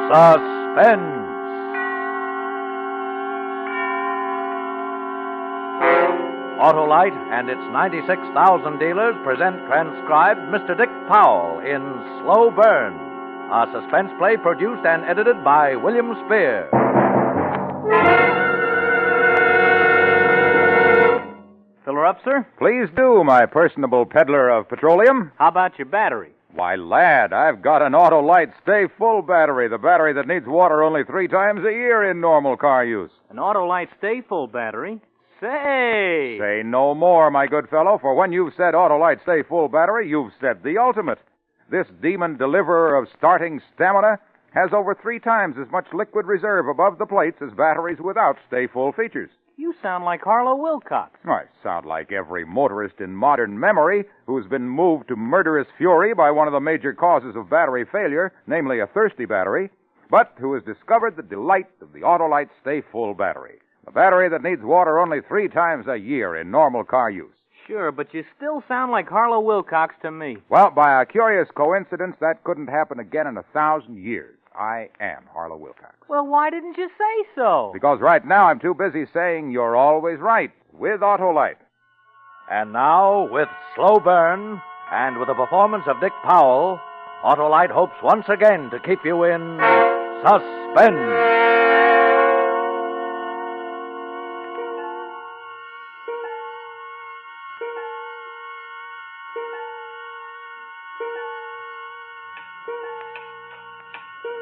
Suspense. Autolite and its 96,000 dealers present transcribed Mr. Dick Powell in Slow Burn, a suspense play produced and edited by William Spear. Fill her up, sir? Please do, my personable peddler of petroleum. How about your battery? Why, lad, I've got an Autolite Stay Full battery, the battery that needs water only 3 times a year in normal car use. An Autolite Stay Full battery? Say no more, my good fellow, for when you've said Autolite Stay Full battery, you've said the ultimate. This demon deliverer of starting stamina has over 3 times as much liquid reserve above the plates as batteries without Stay Full features. You sound like Harlow Wilcox. I sound like every motorist in modern memory who's been moved to murderous fury by one of the major causes of battery failure, namely a thirsty battery, but who has discovered the delight of the Autolite Stay Full battery. A battery that needs water only 3 times a year in normal car use. Sure, but you still sound like Harlow Wilcox to me. Well, by a curious coincidence, that couldn't happen again in 1,000 years. I am Harlow Wilcox. Well, why didn't you say so? Because right now I'm too busy saying you're always right with Autolite. And now, with Slow Burn, and with the performance of Dick Powell, Autolite hopes once again to keep you in suspense.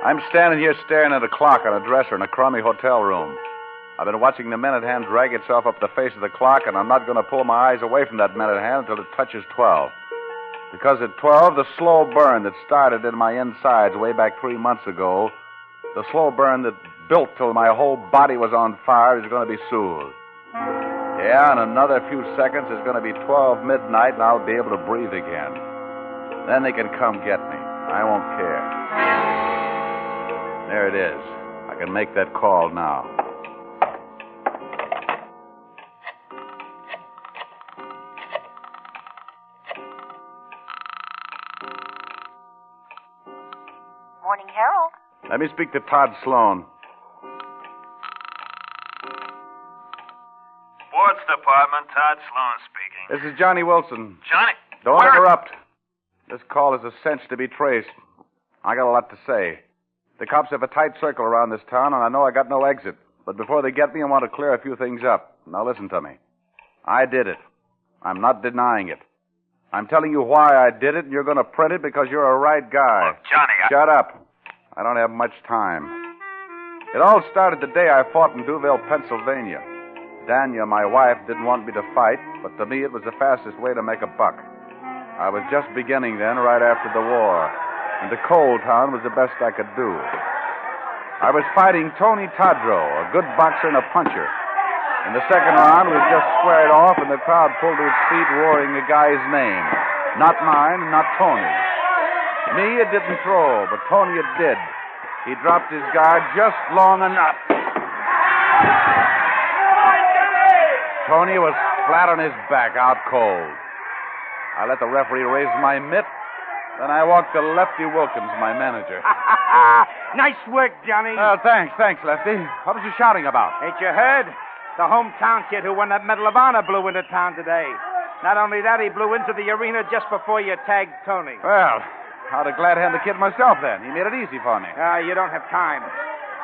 I'm standing here staring at a clock on a dresser in a crummy hotel room. I've been watching the minute hand drag itself up the face of the clock, and I'm not going to pull my eyes away from that minute hand until it touches 12. Because at 12, the slow burn that started in my insides way back 3 months ago, the slow burn that built till my whole body was on fire, is going to be soothed. Yeah, in another few seconds, it's going to be 12 midnight, and I'll be able to breathe again. Then they can come get me. I won't care. There it is. I can make that call now. Morning, Harold. Let me speak to Todd Sloan. Sports Department, Todd Sloan speaking. This is Johnny Wilson. Johnny? Don't where? interrupt. This call is a cinch to be traced. I got a lot to say. The cops have a tight circle around this town, and I know I got no exit. But before they get me, I want to clear a few things up. Now listen to me. I did it. I'm not denying it. I'm telling you why I did it, and you're going to print it because you're a right guy. Look, Johnny, Shut up. I don't have much time. It all started the day I fought in Duville, Pennsylvania. Dania, my wife, didn't want me to fight, but to me it was the fastest way to make a buck. I was just beginning then, right after the war. And the coal town was the best I could do. I was fighting Tony Tadro, a good boxer and a puncher. In the second round, we just squared off, and the crowd pulled to its feet, roaring the guy's name. Not mine, not Tony's. Me, it didn't throw, but Tony, it did. He dropped his guard just long enough. Tony was flat on his back, out cold. I let the referee raise my mitt. Then I walked to Lefty Wilkins, my manager. Nice work, Johnny. Thanks, Lefty. What was you shouting about? Ain't you heard? The hometown kid who won that Medal of Honor blew into town today. Not only that, he blew into the arena just before you tagged Tony. Well, I'd have glad hand the kid myself then. He made it easy for me. You don't have time.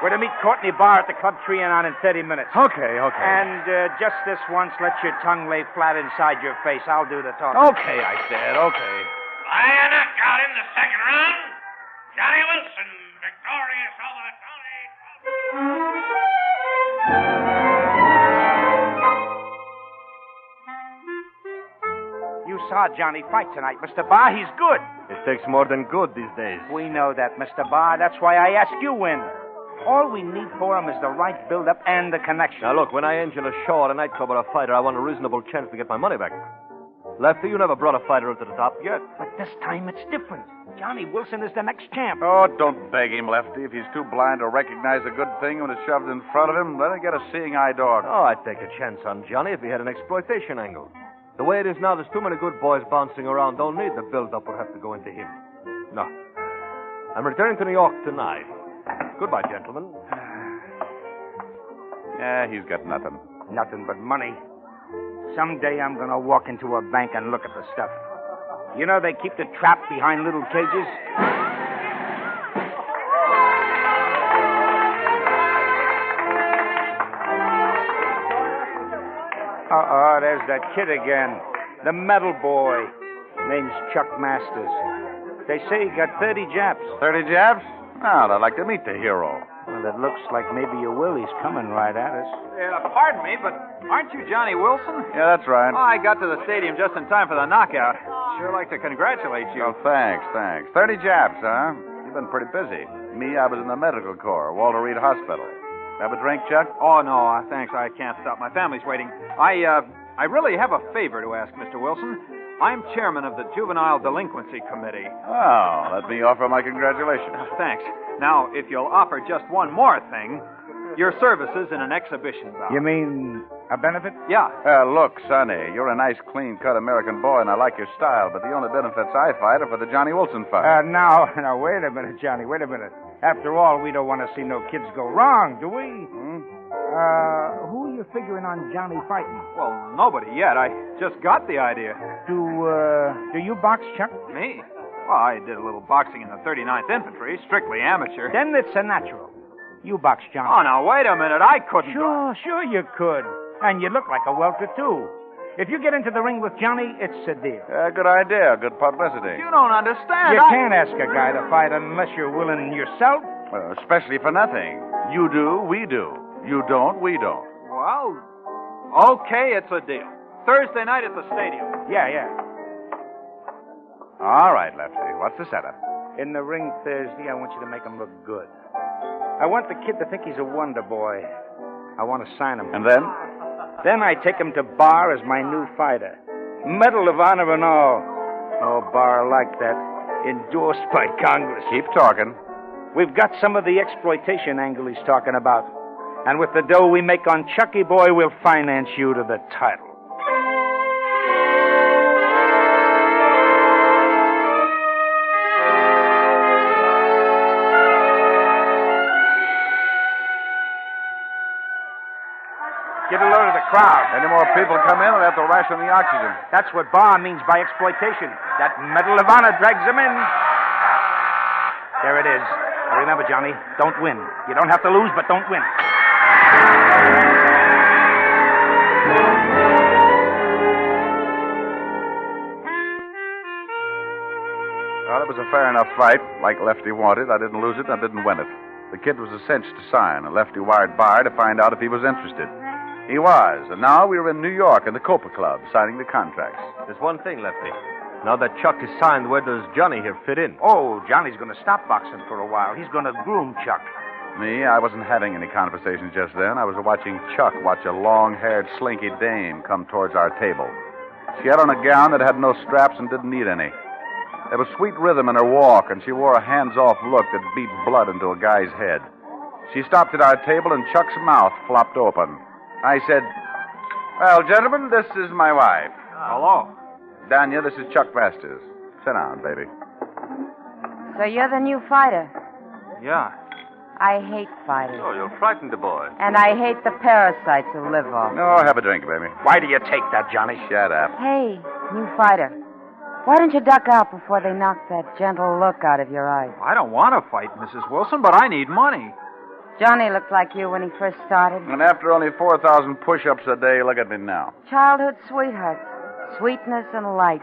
We're to meet Courtney Barr at the Club Trianon in 30 minutes. Okay. And just this once, let your tongue lay flat inside your face. I'll do the talking. Okay, I said, okay. Lion got in the second round. Johnny Wilson, victorious over Tony. You saw Johnny fight tonight, Mr. Barr. He's good. It takes more than good these days. We know that, Mr. Barr. That's why I ask you in. All we need for him is the right build-up and the connection. Now, look, when I engine a show at a nightclub or a fighter, I want a reasonable chance to get my money back. Lefty, you never brought a fighter up to the top yet. But this time it's different. Johnny Wilson is the next champ. Oh, don't beg him, Lefty. If he's too blind to recognize a good thing when it's shoved in front of him, let him get a seeing eye dog. Oh, I'd take a chance on Johnny if he had an exploitation angle. The way it is now, there's too many good boys bouncing around. Don't need the build-up or have to go into him. No. I'm returning to New York tonight. Goodbye, gentlemen. Yeah, he's got nothing. Nothing but money. Someday I'm going to walk into a bank and look at the stuff. You know they keep the trap behind little cages? Uh-oh, there's that kid again. The metal boy. Name's Chuck Masters. They say he got 30 Japs. 30 Japs? Oh, I'd like to meet the hero. Well, it looks like maybe your Willie's coming right at us. Pardon me, but aren't you Johnny Wilson? Yeah, that's right. Oh, I got to the stadium just in time for the knockout. Sure like to congratulate you. Oh, thanks. 30 Japs, huh? You've been pretty busy. Me, I was in the medical corps, Walter Reed Hospital. Have a drink, Chuck? Oh, no, thanks. I can't stop. My family's waiting. I really have a favor to ask, Mr. Wilson. I'm chairman of the Juvenile Delinquency Committee. Oh, let me offer my congratulations. Thanks. Now, if you'll offer just one more thing, your services in an exhibition bout. You mean a benefit? Yeah. Look, Sonny, you're a nice, clean-cut American boy, and I like your style, but the only benefits I fight are for the Johnny Wilson fight. Now, wait a minute, Johnny, wait a minute. After all, we don't want to see no kids go wrong, do we? Who are you figuring on Johnny fighting? Well, nobody yet. I just got the idea. Do you box, Chuck? Me? Well, I did a little boxing in the 39th Infantry, strictly amateur. Then it's a natural. You box, Johnny. Oh, now, wait a minute. I couldn't. Sure you could. And you look like a welter, too. If you get into the ring with Johnny, it's a deal. Good idea. Good publicity. You don't understand. You can't ask a guy to fight unless you're willing yourself. Well, especially for nothing. You do, we do. You don't, we don't. Well, okay, it's a deal. Thursday night at the stadium. Yeah. All right, Lefty. What's the setup? In the ring Thursday, I want you to make him look good. I want the kid to think he's a wonder boy. I want to sign him. And then? Then I take him to Bar as my new fighter. Medal of Honor and all. Oh, Bar like that. Endorsed by Congress. Keep talking. We've got some of the exploitation angle he's talking about. And with the dough we make on Chucky Boy, we'll finance you to the title. Get a load of the crowd. Any more people come in, we'll have to ration the oxygen. That's what Bar means by exploitation. That Medal of Honor drags him in. There it is. Now remember, Johnny, don't win. You don't have to lose, but don't win. Well, it was a fair enough fight. Like Lefty wanted. I didn't lose it, and I didn't win it. The kid was a cinch to sign, and Lefty wired Bar to find out if he was interested. He was, and now we were in New York in the Copa Club signing the contracts. There's one thing, Lefty. Now that Chuck is signed, where does Johnny here fit in? Oh, Johnny's going to stop boxing for a while. He's going to groom Chuck. Me, I wasn't having any conversations just then. I was watching Chuck watch a long-haired, slinky dame come towards our table. She had on a gown that had no straps and didn't need any. There was sweet rhythm in her walk, and she wore a hands-off look that beat blood into a guy's head. She stopped at our table, and Chuck's mouth flopped open. I said, "Well, gentlemen, this is my wife. Hello. Danya, this is Chuck Masters. Sit down, baby." So you're the new fighter? Yeah. I hate fighters. Oh, you're frightened the boy. And I hate the parasites who live off. No, have a drink, baby. Why do you take that, Johnny? Shut up. Hey, new fighter. Why don't you duck out before they knock that gentle look out of your eyes? I don't want to fight, Mrs. Wilson, but I need money. Johnny looked like you when he first started. And after only 4,000 push-ups a day, look at me now. Childhood sweetheart. Sweetness and light.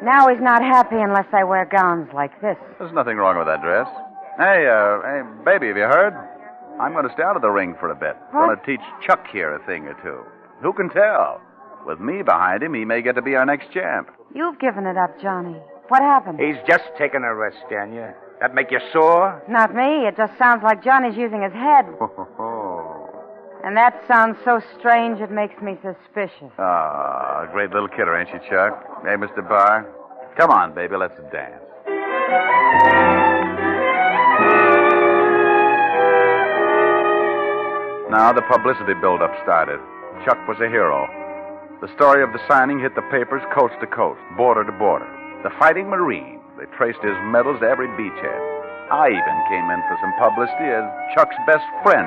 Now he's not happy unless I wear gowns like this. There's nothing wrong with that dress. Hey, baby, have you heard? I'm going to stay out of the ring for a bit. What? Going to teach Chuck here a thing or two. Who can tell? With me behind him, he may get to be our next champ. You've given it up, Johnny. What happened? He's just taking a rest, Danya. That make you sore? Not me. It just sounds like Johnny's using his head. And that sounds so strange it makes me suspicious. Ah, great little kidder, ain't she, Chuck? Hey, Mr. Barr? Come on, baby, let's dance. Now the publicity build-up started. Chuck was a hero. The story of the signing hit the papers coast to coast, border to border. The Fighting Marine. They traced his medals to every beachhead. I even came in for some publicity as Chuck's best friend,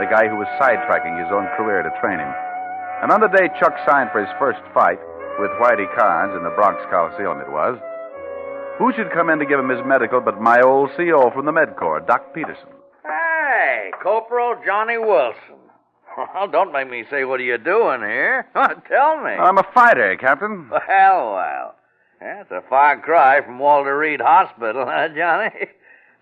the guy who was sidetracking his own career to train him. And on the day Chuck signed for his first fight, with Whitey Carnes in the Bronx Coliseum it was, who should come in to give him his medical but my old CO from the Med Corps, Doc Peterson. Hey, Corporal Johnny Wilson. Well, don't make me say, what are you doing here? Tell me. I'm a fighter, Captain. Well. That's a far cry from Walter Reed Hospital, huh, Johnny?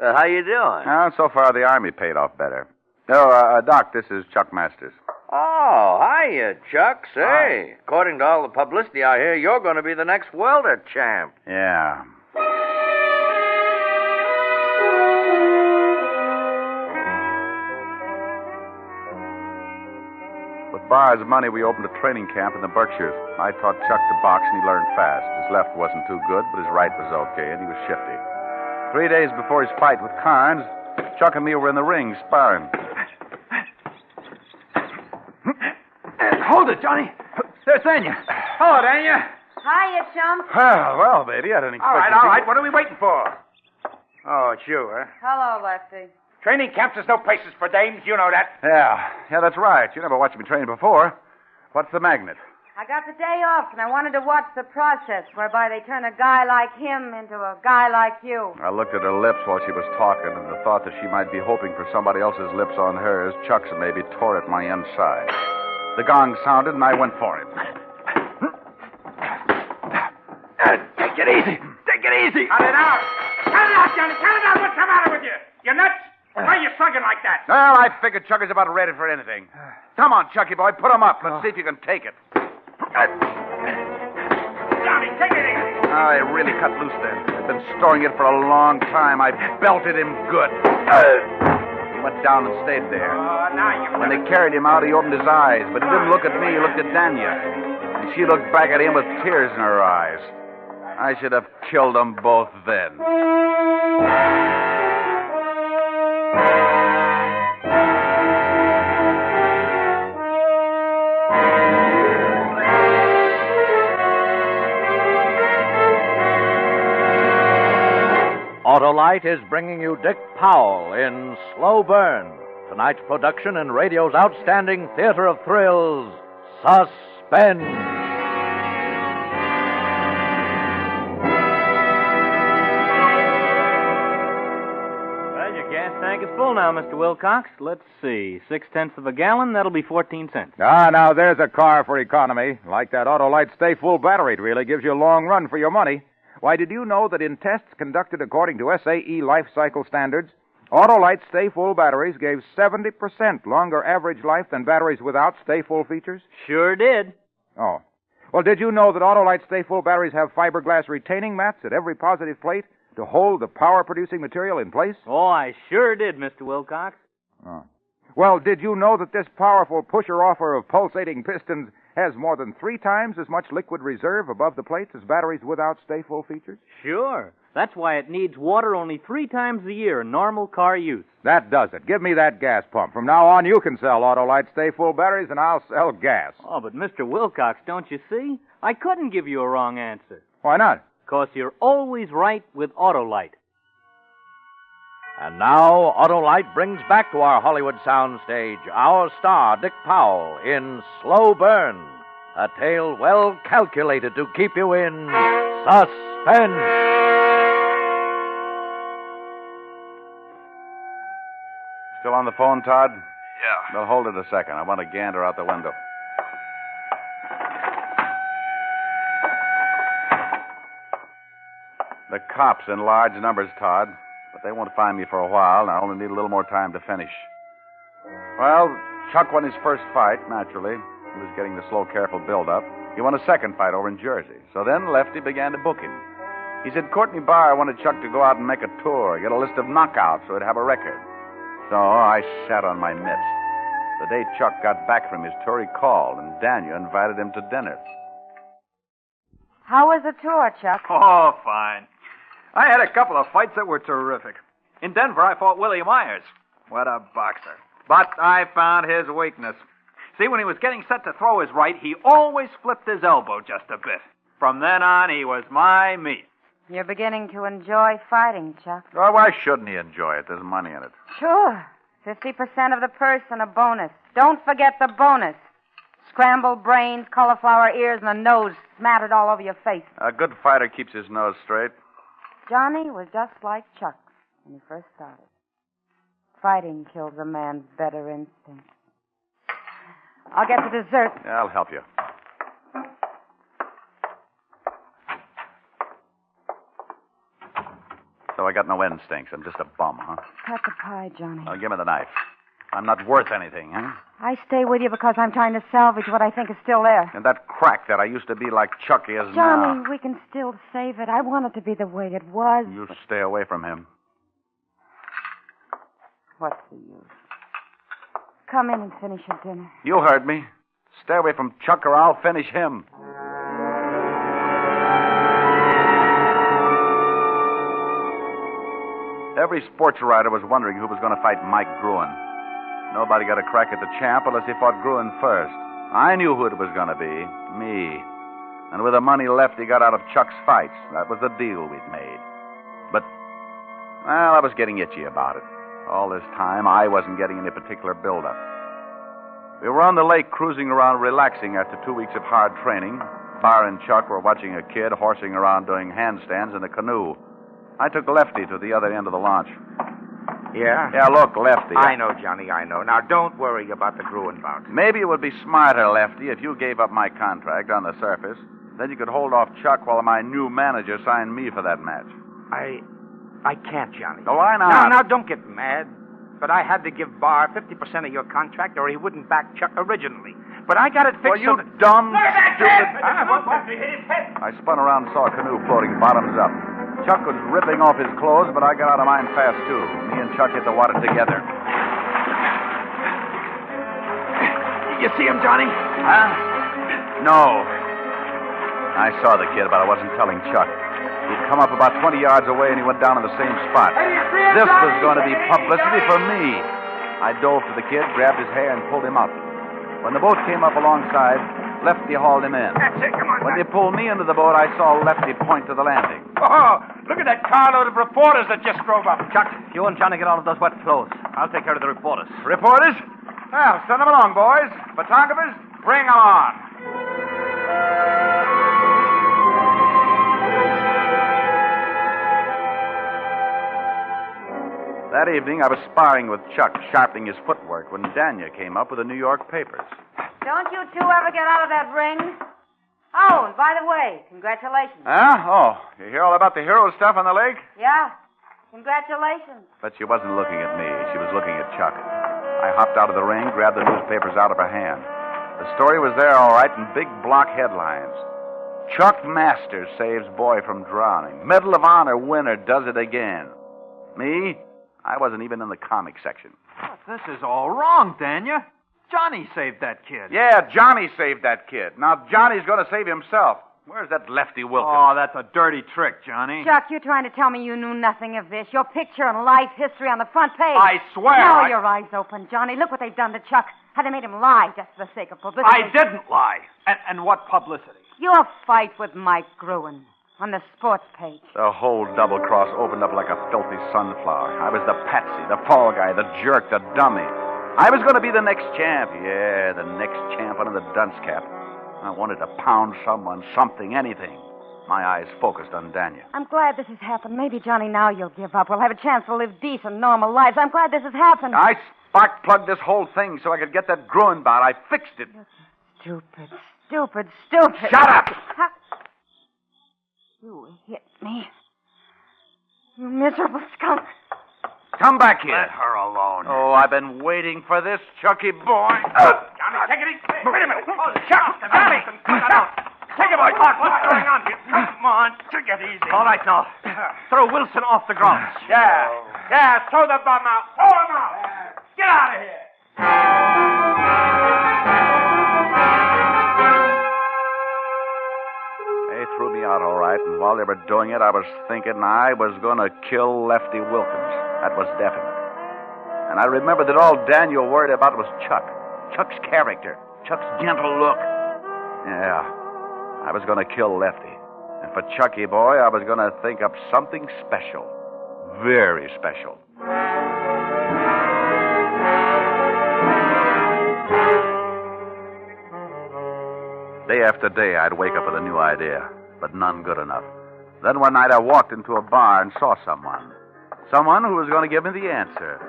How you doing? So far, the Army paid off better. Oh, Doc, this is Chuck Masters. Oh, hiya, Chuck. Say, Hi. According to all the publicity I hear, you're going to be the next welder champ. Yeah. With Barr's money, we opened a training camp in the Berkshires. I taught Chuck to box, and he learned fast. His left wasn't too good, but his right was okay, and he was shifty. 3 days before his fight with Carnes, Chuck and me were in the ring sparring. Hold it, Johnny. There's Danya. Hello, Danya. Hiya, chum. Well, baby, I didn't expect All right. What are we waiting for? Oh, it's you, huh? Hello, Lefty. Training camps is no places for dames. You know that. Yeah, that's right. You never watched me train before. What's the magnet? I got the day off, and I wanted to watch the process whereby they turn a guy like him into a guy like you. I looked at her lips while she was talking, and the thought that she might be hoping for somebody else's lips on hers, Chuck's maybe, tore at my inside. The gong sounded, and I went for him. Take it easy. Take it easy. Cut it out. Cut it out, Johnny. Cut it out. What's the matter with you? You nuts? Why are you slugging like that? Well, I figured Chuck is about ready for anything. Come on, Chucky boy, put him up. Let's see if you can take it. Johnny, take it easy. Oh, I really cut loose then. I've been storing it for a long time. I belted him good. He went down and stayed there. Now you... When they carried him out, he opened his eyes, but he didn't look at me. He looked at Danya. And she looked back at him with tears in her eyes. I should have killed them both then. Autolite is bringing you Dick Powell in Slow Burn, tonight's production in radio's outstanding theater of thrills, Suspense. Well, your gas tank is full now, Mr. Wilcox. Let's see. 0.6 of a gallon, that'll be 14 cents. Now there's a car for economy. Like that Autolite Stay Full battery, it really gives you a long run for your money. Why, did you know that in tests conducted according to SAE life cycle standards, Autolite Stay Full batteries gave 70% longer average life than batteries without Stay Full features? Sure did. Oh. Well, did you know that Autolite Stay Full batteries have fiberglass retaining mats at every positive plate to hold the power-producing material in place? Oh, I sure did, Mr. Wilcox. Oh. Well, did you know that this powerful pusher-offer of pulsating pistons has more than 3 times as much liquid reserve above the plates as batteries without Stay Full features? Sure. That's why it needs water only 3 times a year in normal car use. That does it. Give me that gas pump. From now on, you can sell Autolite Stay Full batteries, and I'll sell gas. Oh, but Mr. Wilcox, don't you see? I couldn't give you a wrong answer. Why not? 'Cause you're always right with Autolite. And now, Autolite brings back to our Hollywood soundstage our star, Dick Powell, in Slow Burn, a tale well calculated to keep you in suspense. Still on the phone, Todd? Yeah. Well, hold it a second. I want to gander out the window. The cops in large numbers, Todd. But they won't find me for a while, and I only need a little more time to finish. Well, Chuck won his first fight, naturally. He was getting the slow, careful build-up. He won a second fight over in Jersey. So then Lefty began to book him. He said Courtney Barr wanted Chuck to go out and make a tour, get a list of knockouts so he'd have a record. So I sat on my mitts. The day Chuck got back from his tour, he called, and Daniel invited him to dinner. How was the tour, Chuck? Oh, fine. I had a couple of fights that were terrific. In Denver, I fought Willie Myers. What a boxer. But I found his weakness. See, when he was getting set to throw his right, he always flipped his elbow just a bit. From then on, he was my meat. You're beginning to enjoy fighting, Chuck. Oh, why shouldn't he enjoy it? There's money in it. Sure. 50% of the purse and a bonus. Don't forget the bonus. Scrambled brains, cauliflower ears, and a nose smattered all over your face. A good fighter keeps his nose straight. Johnny was just like Chuck when he first started. Fighting kills a man's better instincts. I'll get the dessert. Yeah, I'll help you. So I got no instincts. I'm just a bum, huh? Cut the pie, Johnny. Now, give me the knife. I'm not worth anything, huh? I stay with you because I'm trying to salvage what I think is still there. And that crack that I used to be like Chucky is Johnny, now. we can still save it. I want it to be the way it was. You stay away from him. What's the use? Come in and finish your dinner. You heard me. Stay away from Chuck or I'll finish him. Every sports writer was wondering who was going to fight Mike Gruen. Nobody got a crack at the champ unless he fought Gruen first. I knew who it was going to be. Me. And with the money left he got out of Chuck's fights, that was the deal we'd made. But, well, I was getting itchy about it. All this time, I wasn't getting any particular build-up. We were on the lake cruising around relaxing after 2 weeks of hard training. Bar and Chuck were watching a kid horsing around doing handstands in a canoe. I took Lefty to the other end of the launch. Yeah? Yeah, look, Lefty. I know, Johnny, I know. Now, don't worry about the Gruen bout. Maybe it would be smarter, Lefty, if you gave up my contract on the surface. Then you could hold off Chuck while my new manager signed me for that match. I can't, Johnny. No, why not? Now, don't get mad. But I had to give Barr 50% of your contract or he wouldn't back Chuck originally. But I got it fixed. Well, you so that... dumb, stupid... What? He hit his head. I spun around and saw a canoe floating bottoms up. Chuck was ripping off his clothes, but I got out of mine fast, too. Me and Chuck hit the water together. You see him, Johnny? Huh? No. I saw the kid, but I wasn't telling Chuck. He'd come up about 20 yards away, and he went down in the same spot. This was going to be publicity for me. I dove to the kid, grabbed his hair, and pulled him up. When the boat came up alongside, Lefty hauled him in. That's it, come on. When they pulled me into the boat, I saw Lefty point to the landing. Oh, look at that carload of reporters that just drove up. Chuck, you and Johnny get all of those wet clothes. I'll take care of the reporters. Reporters? Well, send them along, boys. Photographers, bring them on. That evening, I was sparring with Chuck, sharpening his footwork, when Danya came up with the New York papers. Don't you two ever get out of that ring? Oh, and by the way, congratulations. Huh? Oh, you hear all about the hero stuff on the lake? Yeah, congratulations. But she wasn't looking at me. She was looking at Chuck. I hopped out of the ring, grabbed the newspapers out of her hand. The story was there, all right, in big block headlines. Chuck Masters saves boy from drowning. Medal of Honor winner does it again. Me? I wasn't even in the comic section. But this is all wrong, Danya. Johnny saved that kid. Yeah, Johnny saved that kid. Now Johnny's going to save himself. Where's that Lefty Wilkins? Oh, that's a dirty trick, Johnny. Chuck, you're trying to tell me you knew nothing of this. Your picture and life history on the front page. I swear. Now your eyes open, Johnny. Look what they've done to Chuck. How they made him lie just for the sake of publicity. I didn't lie. And what publicity? Your fight with Mike Gruen on the sports page. The whole double cross opened up like a filthy sunflower. I was the patsy, the fall guy, the jerk, the dummy. I was going to be the next champ. Yeah, the next champ under the dunce cap. I wanted to pound someone, something, anything. My eyes focused on Danya. I'm glad this has happened. Maybe, Johnny, now you'll give up. We'll have a chance to live decent, normal lives. I'm glad this has happened. I spark-plugged this whole thing so I could get that Gruen bout. I fixed it. Stupid, stupid, stupid. Shut up! You hit me. You miserable skunk. Come back here. Let her alone. Oh, I've been waiting for this, Chucky boy. Johnny, take it easy. Wait a minute. Chuck, Johnny. Take it, boy. What's going on here? Come on, take it easy. All right, now. Throw Wilson off the ground. Yeah, throw the bum out. Throw him out. Get out of here. They threw me out all right, and while they were doing it, I was thinking I was going to kill Lefty Wilkins. That was definite. And I remembered that all Daniel worried about was Chuck. Chuck's character. Chuck's gentle look. Yeah, I was going to kill Lefty. And for Chucky Boy, I was going to think up something special. Very special. Day after day, I'd wake up with a new idea, but none good enough. Then one night I walked into a bar and saw someone. Someone who was going to give me the answer.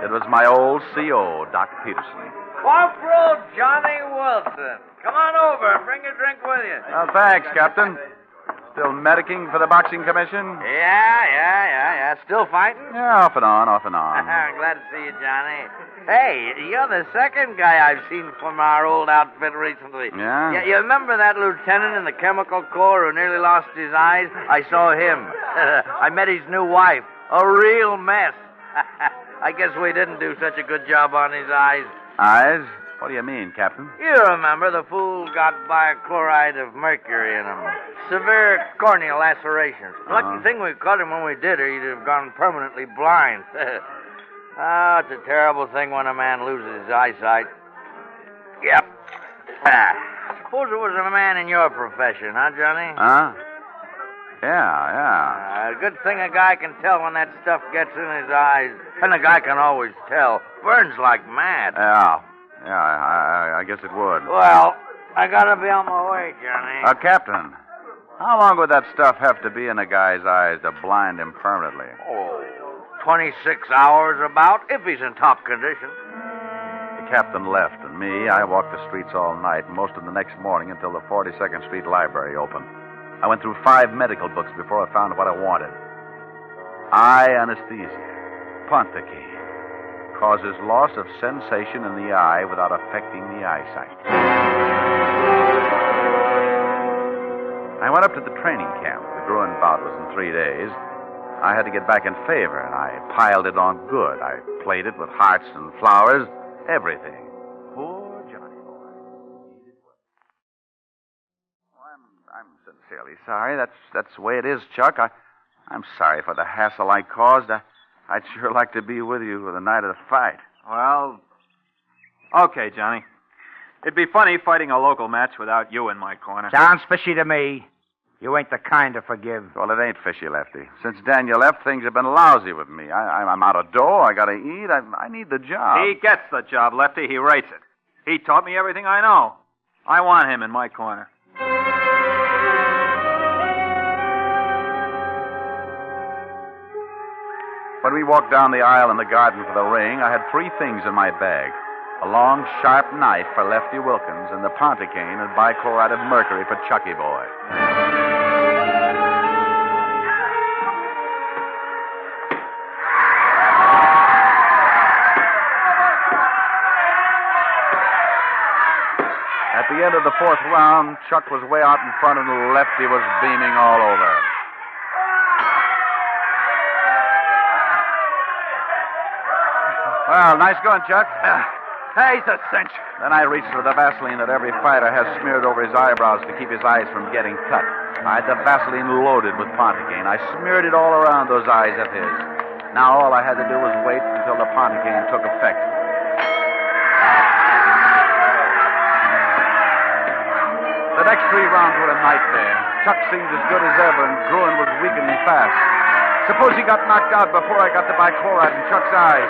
It was my old CO, Doc Peterson. Corporal Johnny Wilson. Come on over. Bring a drink with you. Thanks, Captain. Still medicing for the boxing commission? Yeah. Still fighting? Yeah, off and on. Glad to see you, Johnny. Hey, you're the second guy I've seen from our old outfit recently. Yeah? You remember that lieutenant in the chemical corps who nearly lost his eyes? I saw him. I met his new wife. A real mess. I guess we didn't do such a good job on his eyes. Eyes? What do you mean, Captain? You remember the fool got bichloride of mercury in him. Severe corneal lacerations. Lucky thing we caught him when we did, or he'd have gone permanently blind. Oh, it's a terrible thing when a man loses his eyesight. Yep. Suppose it was a man in your profession, huh, Johnny? Huh? Yeah. Good thing a guy can tell when that stuff gets in his eyes. And a guy can always tell. Burns like mad. Yeah, I guess it would. Well, I gotta be on my way, Johnny. Captain, how long would that stuff have to be in a guy's eyes to blind him permanently? 26 hours about, if he's in top condition. The captain left, and me, I walked the streets all night, most of the next morning until the 42nd Street Library opened. I went through 5 medical books before I found what I wanted. Eye anesthesia. Ponticane. Causes loss of sensation in the eye without affecting the eyesight. I went up to the training camp. The Gruen bout was in 3 days. I had to get back in favor, and I piled it on good. I played it with hearts and flowers, everything. Poor Johnny Boy. I'm sincerely sorry. That's the way it is, Chuck. I'm sorry for the hassle I caused. I'd sure like to be with you for the night of the fight. Well, okay, Johnny. It'd be funny fighting a local match without you in my corner. Sounds fishy to me. You ain't the kind to forgive. Well, it ain't fishy, Lefty. Since Daniel left, things have been lousy with me. I'm out of dough. I gotta eat. I need the job. He gets the job, Lefty. He rates it. He taught me everything I know. I want him in my corner. When we walked down the aisle in the garden for the ring, I had 3 things in my bag. A long, sharp knife for Lefty Wilkins and the Ponticane and bichloride of mercury for Chucky Boy. At the end of the 4th round, Chuck was way out in front and Lefty was beaming all over. Well, nice going, Chuck. He's a cinch. Then I reached for the Vaseline that every fighter has smeared over his eyebrows to keep his eyes from getting cut. I had the Vaseline loaded with Ponticane. I smeared it all around those eyes of his. Now all I had to do was wait until the Ponticane took effect. The next 3 rounds were a nightmare. Chuck seemed as good as ever, and Gruen was weakening fast. Suppose he got knocked out before I got the bichloride in Chuck's eyes.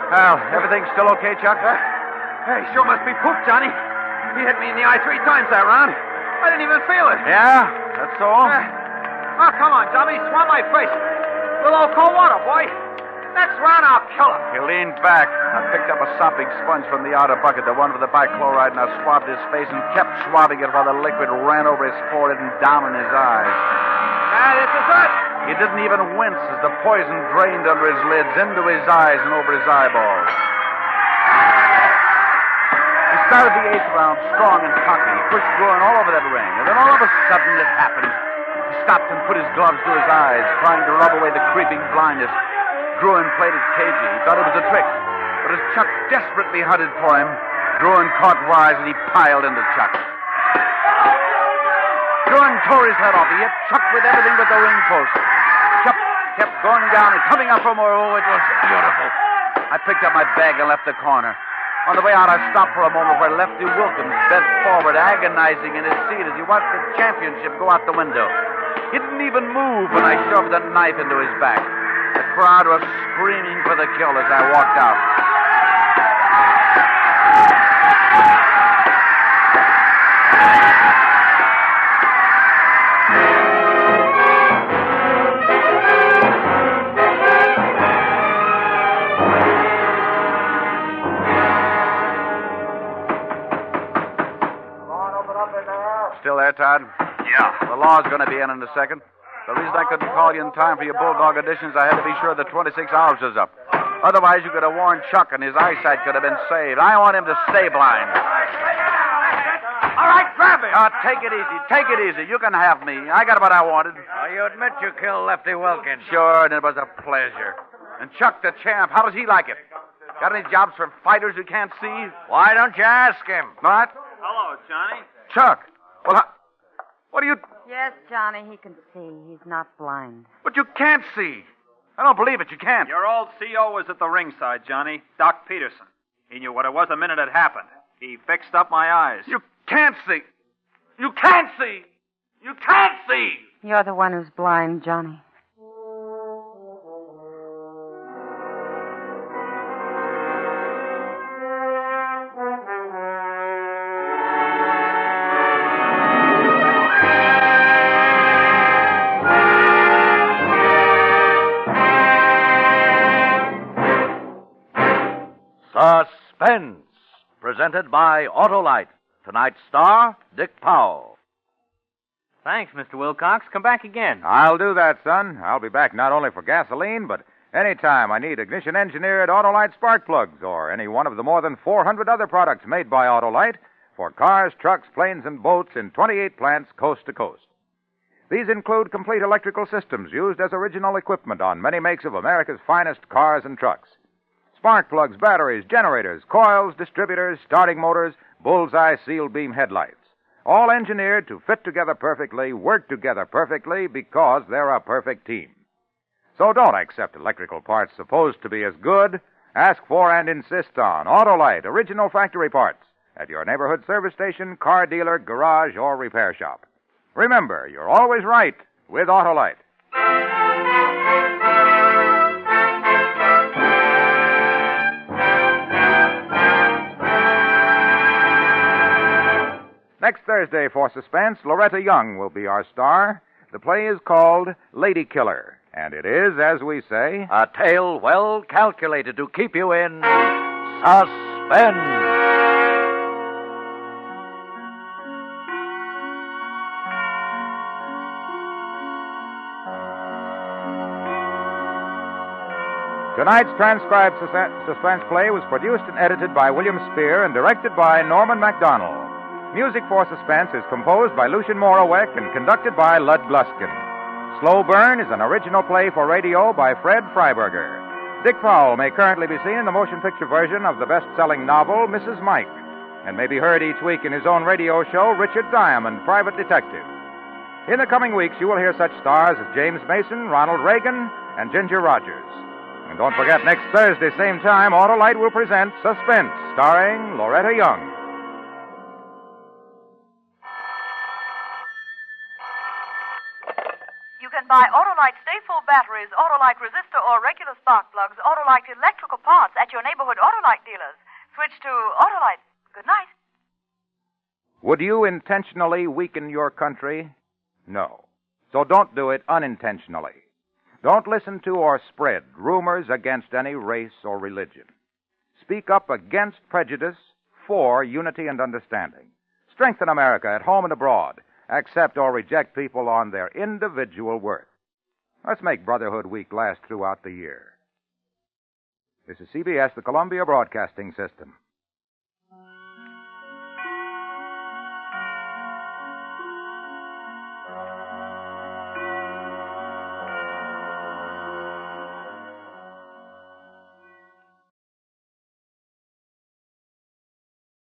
Well, everything still okay, Chuck? Hey, sure must be poop, Johnny. He hit me in the eye 3 times that round. I didn't even feel it. Yeah? That's all? Oh, come on, Johnny. Swab my face. A little cold water, boy. Next round, I'll kill him. He leaned back. I picked up a sopping sponge from the outer bucket, the one with the bichloride, and I swabbed his face and kept swabbing it while the liquid ran over his forehead and down in his eyes. This is it. He didn't even wince as the poison drained under his lids, into his eyes and over his eyeballs. He started the 8th round strong and cocky. He pushed Gruen all over that ring. And then all of a sudden it happened. He stopped and put his gloves to his eyes, trying to rub away the creeping blindness. Gruen played it cagey. He thought it was a trick. But as Chuck desperately hunted for him, Gruen caught wise and he piled into Chuck. Gruen tore his head off. He hit Chuck with everything but the ring post. Chuck kept going down and coming up for more. Oh, it was beautiful. I picked up my bag and left the corner. On the way out, I stopped for a moment where Lefty Wilkins bent forward, agonizing in his seat as he watched the championship go out the window. He didn't even move when I shoved the knife into his back. The crowd was screaming for the kill as I walked out. Still there, Todd? Yeah. The law's going to be in a second. The reason I couldn't call you in time for your Bulldog auditions, I had to be sure the 26 hours was up. Otherwise, you could have warned Chuck and his eyesight could have been saved. I want him to stay blind. All right, grab him. Take it easy. Take it easy. You can have me. I got what I wanted. You admit you killed Lefty Wilkins. Sure, and it was a pleasure. And Chuck the champ, how does he like it? Got any jobs for fighters who can't see? Why don't you ask him? What? Hello, Johnny. Chuck. Well, what do you... Yes, Johnny, he can see. He's not blind. But you can't see. I don't believe it. You can't. Your old CO was at the ringside, Johnny. Doc Peterson. He knew what it was the minute it happened. He fixed up my eyes. You can't see. You can't see. You can't see. You're the one who's blind, Johnny. Suspense, presented by Autolite. Tonight's star, Dick Powell. Thanks, Mr. Wilcox. Come back again. I'll do that, son. I'll be back not only for gasoline, but any time I need ignition engineered Autolite spark plugs or any one of the more than 400 other products made by Autolite for cars, trucks, planes, and boats in 28 plants coast to coast. These include complete electrical systems used as original equipment on many makes of America's finest cars and trucks. Spark plugs, batteries, generators, coils, distributors, starting motors, bullseye seal beam headlights. All engineered to fit together perfectly, work together perfectly, because they're a perfect team. So don't accept electrical parts supposed to be as good. Ask for and insist on Autolite original factory parts at your neighborhood service station, car dealer, garage, or repair shop. Remember, you're always right with Autolite. Next Thursday for Suspense, Loretta Young will be our star. The play is called Lady Killer, and it is, as we say, A tale well calculated to keep you in suspense. Tonight's transcribed suspense play was produced and edited by William Spear and directed by Norman MacDonald. Music for Suspense is composed by Lucien Moraweck and conducted by Lud Gluskin. Slow Burn is an original play for radio by Fred Freiberger. Dick Powell may currently be seen in the motion picture version of the best-selling novel, Mrs. Mike, and may be heard each week in his own radio show, Richard Diamond, Private Detective. In the coming weeks, you will hear such stars as James Mason, Ronald Reagan, and Ginger Rogers. And don't forget, next Thursday, same time, Autolite will present Suspense, starring Loretta Young. You can buy Autolite Stay-Full batteries, Autolite resistor or regular spark plugs, Autolite electrical parts at your neighborhood Autolite dealers. Switch to Autolite. Good night. Would you intentionally weaken your country? No. So don't do it unintentionally. Don't listen to or spread rumors against any race or religion. Speak up against prejudice, for unity and understanding. Strengthen America at home and abroad. Accept or reject people on their individual worth. Let's make Brotherhood Week last throughout the year. This is CBS, the Columbia Broadcasting System.